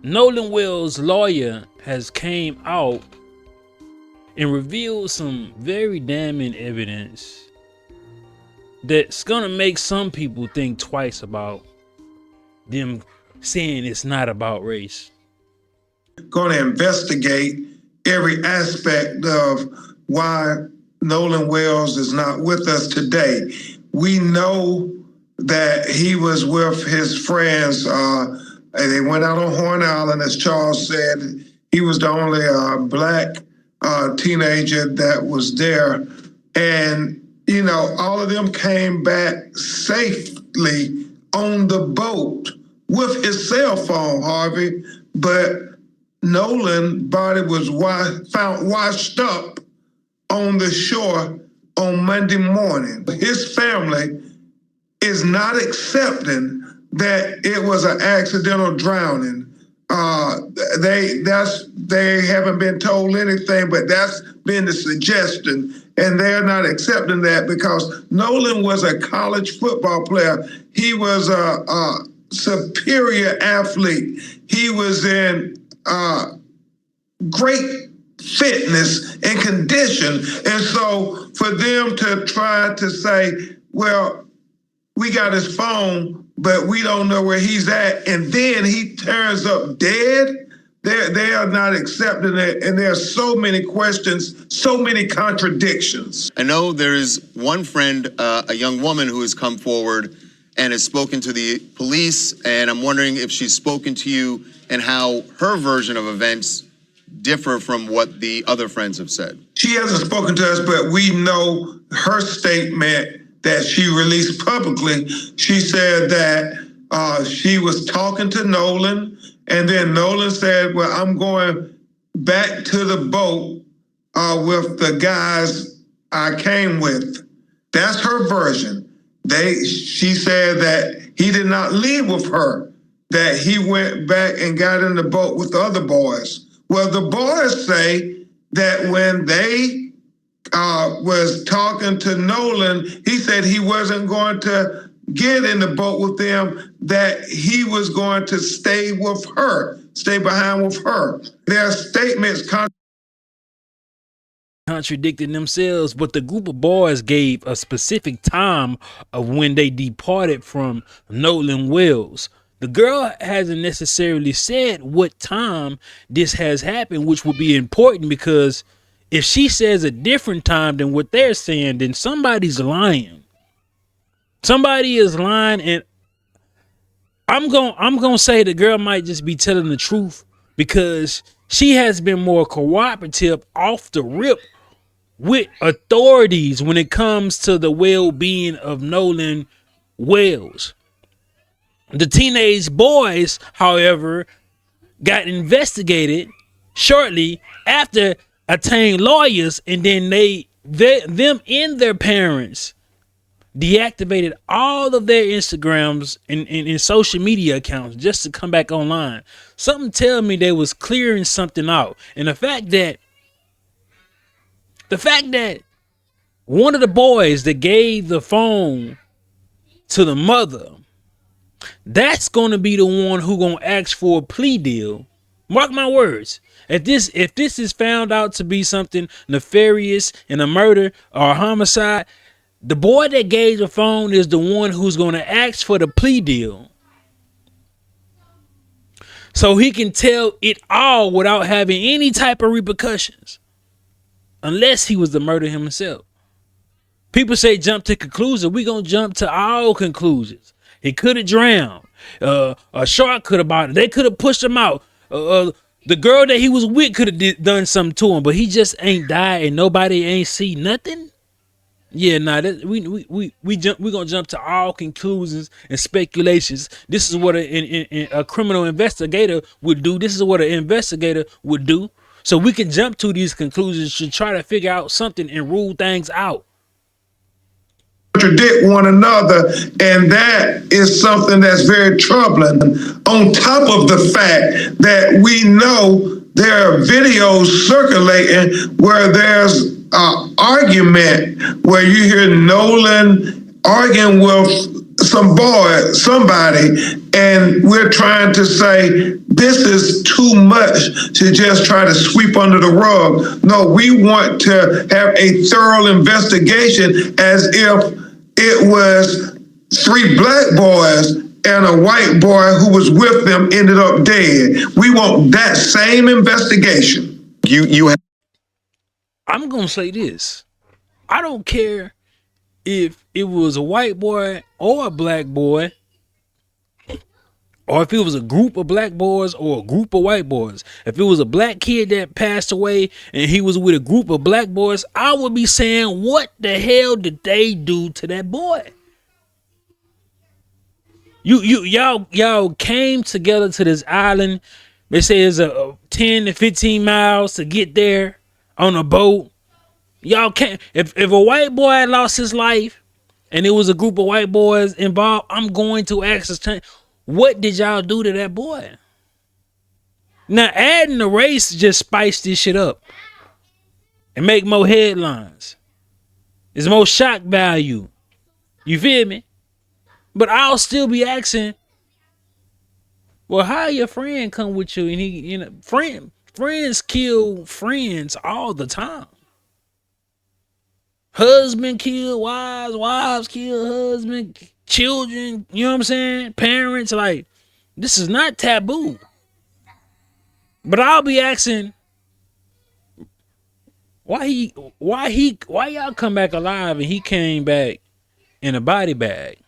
Nolan Wells' lawyer has came out and revealed some very damning evidence that's gonna make some people think twice about them saying it's not about race. Going to investigate every aspect of why Nolan Wells is not with us today. We know that he was with his friends. They went out on Horn Island, as Charles said. He was the only black teenager that was there. And, you know, all of them came back safely on the boat with his cell phone, Harvey. But Nolan's body was found washed up on the shore on Monday morning. His family is not accepting that it was an accidental drowning. They haven't been told anything, but that's been the suggestion, and they're not accepting that because Nolan was a college football player. He was a superior athlete. He was in great fitness and condition, and so for them to try to say, well, we got his phone, but we don't know where he's at, and then he turns up dead, they are not accepting it, and there are so many questions, so many contradictions. I know there is one friend, a young woman who has come forward and has spoken to the police, and I'm wondering if she's spoken to you and how her version of events differ from what the other friends have said. She hasn't spoken to us, but we know her statement that she released publicly. She said that she was talking to Nolan, and then Nolan said, well, I'm going back to the boat with the guys I came with. That's her version. She said that he did not leave with her, that he went back and got in the boat with the other boys. Well, the boys say that when they was talking to Nolan, he said he wasn't going to get in the boat with them, that he was going to stay with her, stay behind with her. Their statements contradicting themselves, but the group of boys gave a specific time of when they departed from Nolan Wells. The girl hasn't necessarily said what time this has happened, which would be important, because if she says a different time than what they're saying, then somebody's lying. Somebody is lying, and I'm gonna say the girl might just be telling the truth, because she has been more cooperative off the rip with authorities when it comes to the well-being of Nolan Wells. The teenage boys, however, got investigated shortly after obtained lawyers, and then them and their parents deactivated all of their Instagrams and social media accounts just to come back online. Something tell me they was clearing something out. And the fact that one of the boys that gave the phone to the mother, that's going to be the one who going to ask for a plea deal. Mark my words. If this is found out to be something nefarious and a murder or a homicide, the boy that gave the phone is the one who's going to ask for the plea deal, so he can tell it all without having any type of repercussions, unless he was the murderer himself. People say jump to conclusions. We gonna jump to all conclusions. He could have drowned. A shark could have bought it. They could have pushed him out. The girl that he was with could have done something to him, but he just ain't died and nobody ain't see nothing. Yeah, we gonna jump to all conclusions and speculations. This is what a criminal investigator would do. This is what an investigator would do. So we can jump to these conclusions to try to figure out something and rule things out. Contradict one another, and that is something that's very troubling. On top of the fact that we know there are videos circulating where there's an argument where you hear Nolan arguing with somebody, And we're trying to say this is too much to just try to sweep under the rug. No, we want to have a thorough investigation as if it was 3 black boys and a white boy who was with them ended up dead. We want that same investigation. I'm gonna say this. I don't care if it was a white boy or a black boy, or if it was a group of black boys or a group of white boys. If it was a black kid that passed away and he was with a group of black boys, I would be saying, what the hell did they do to that boy? Y'all came together to this island. They say it's a 10 to 15 miles to get there on a boat. Y'all can't. If a white boy had lost his life and it was a group of white boys involved, I'm going to ask this, what did y'all do to that boy? Now adding the race just spice this shit up and make more headlines. It's more shock value. You feel me? But I'll still be asking, well, how your friend come with you? And he, friends kill friends all the time. Husband kill wives, wives kill husband, children, you know what I'm saying? Parents, like, this is not taboo. But I'll be asking, why y'all come back alive and he came back in a body bag?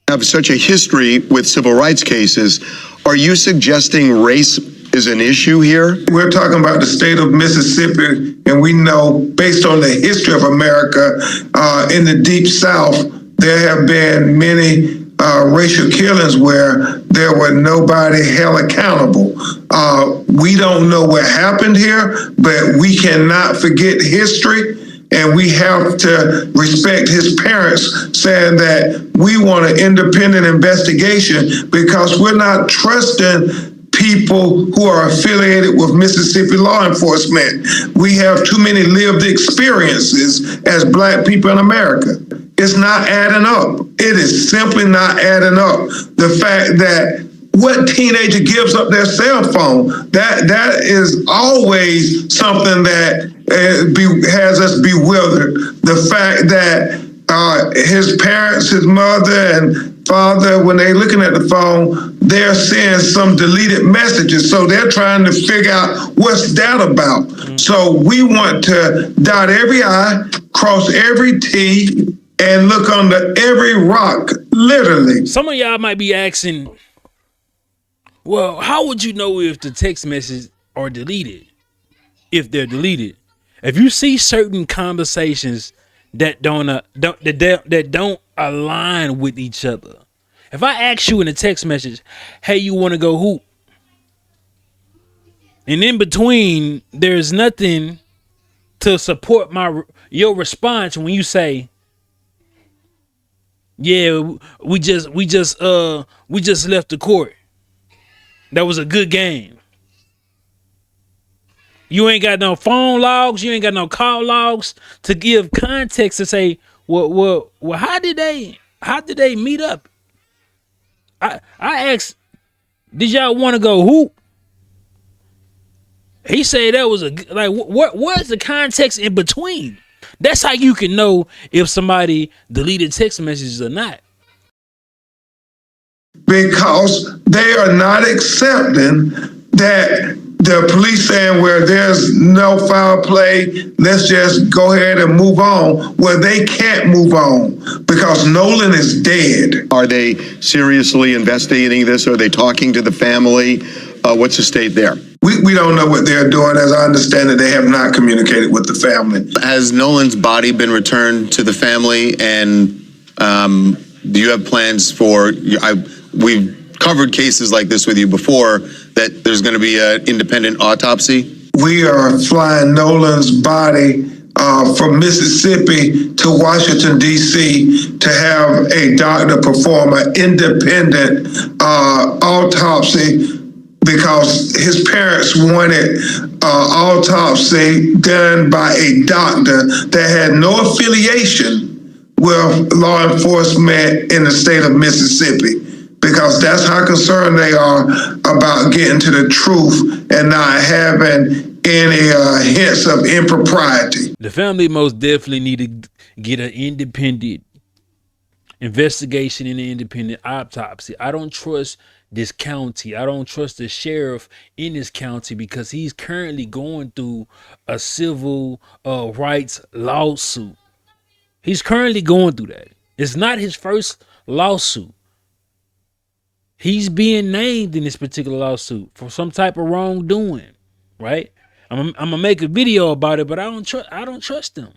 Have such a history with civil rights cases. Are you suggesting race is an issue here? We're talking about the state of Mississippi, and we know, based on the history of America, in the Deep South, there have been many racial killings where there were nobody held accountable. We don't know what happened here, but we cannot forget history. And we have to respect his parents saying that we want an independent investigation because we're not trusting people who are affiliated with Mississippi law enforcement. We have too many lived experiences as Black people in America. It's not adding up. It is simply not adding up. The fact that what teenager gives up their cell phone, that is always something that has us bewildered. The fact that his parents, his mother and father, when they're looking at the phone, they're seeing some deleted messages. So they're trying to figure out what's that about. So we want to dot every I, cross every T, and look under every rock, literally. Some of y'all might be asking, well, how would you know if the text messages are deleted? If they're deleted, if you see certain conversations that don't align with each other. If I ask you in a text message, "Hey, you want to go hoop?" and in between there's nothing to support your response when you say, "Yeah, we just left the court. That was a good game." You ain't got no phone logs. You ain't got no call logs to give context to say, well, how did they meet up? I asked, did y'all want to go hoop? He said that was what's the context in between? That's how you can know if somebody deleted text messages or not. Because they are not accepting that the police saying where there's no foul play, let's just go ahead and move on. Well, they can't move on because Nolan is dead. Are they seriously investigating this? Are they talking to the family? What's the state there? We don't know what they're doing. As I understand it, they have not communicated with the family. Has Nolan's body been returned to the family? And do you have plans for, we've covered cases like this with you before, that there's going to be an independent autopsy? We are flying Nolan's body from Mississippi to Washington, D.C. to have a doctor perform an independent autopsy because his parents wanted autopsy done by a doctor that had no affiliation with law enforcement in the state of Mississippi. because that's how concerned they are about getting to the truth and not having any hints of impropriety. The family most definitely need to get an independent investigation and an independent autopsy. I don't trust this county. I don't trust the sheriff in this county because he's currently going through a civil rights lawsuit. He's currently going through that. It's not his first lawsuit. He's being named in this particular lawsuit for some type of wrongdoing, right? I'm gonna make a video about it, but I don't trust them.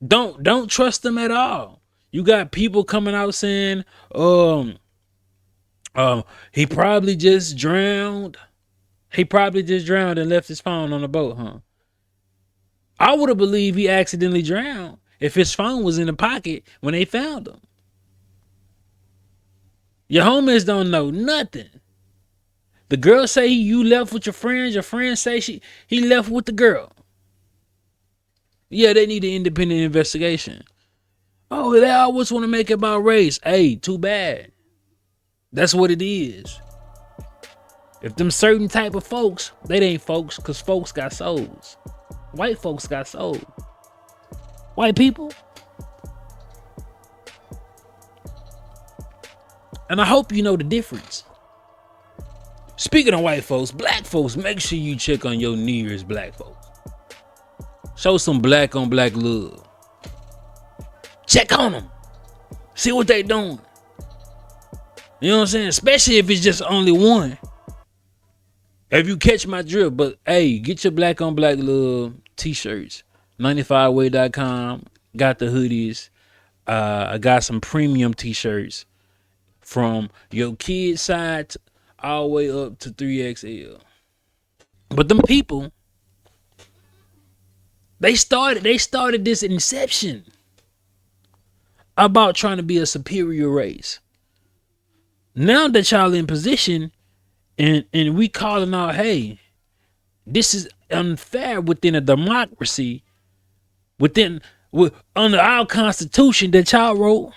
Don't trust them at all. You got people coming out saying, he probably just drowned. He probably just drowned and left his phone on the boat, huh? I would have believed he accidentally drowned if his phone was in the pocket when they found him. Your homies don't know nothing. The girl say you left with your friends. Your friends say he left with the girl. Yeah, they need an independent investigation. Oh, they always want to make it about race. Hey, too bad. That's what it is. If them certain type of folks, they ain't folks, because folks got souls. White folks got souls. White people. And I hope you know the difference. Speaking of white folks, black folks, make sure you check on your nearest black folks. Show some black on black love. Check on them. See what they doing. You know what I'm saying? Especially if it's just only one. If you catch my drift, but hey, get your black on black love t-shirts. 95way.com. Got the hoodies. I got some premium t-shirts from your kid side all the way up to 3XL. But them people, they started this inception about trying to be a superior race. Now that y'all in position and we calling out, hey, this is unfair within a democracy, under our constitution that y'all wrote,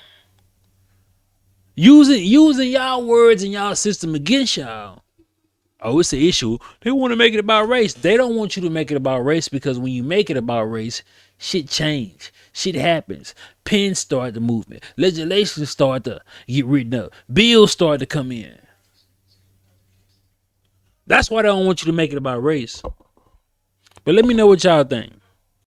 using y'all words and y'all system against y'all. Oh, it's an issue. They want to make it about race. They don't want you to make it about race, because when you make it about race, shit change. Shit happens. Pens start the movement. Legislation start to get written up. Bills start to come in. That's why they don't want you to make it about race. But let me know what y'all think.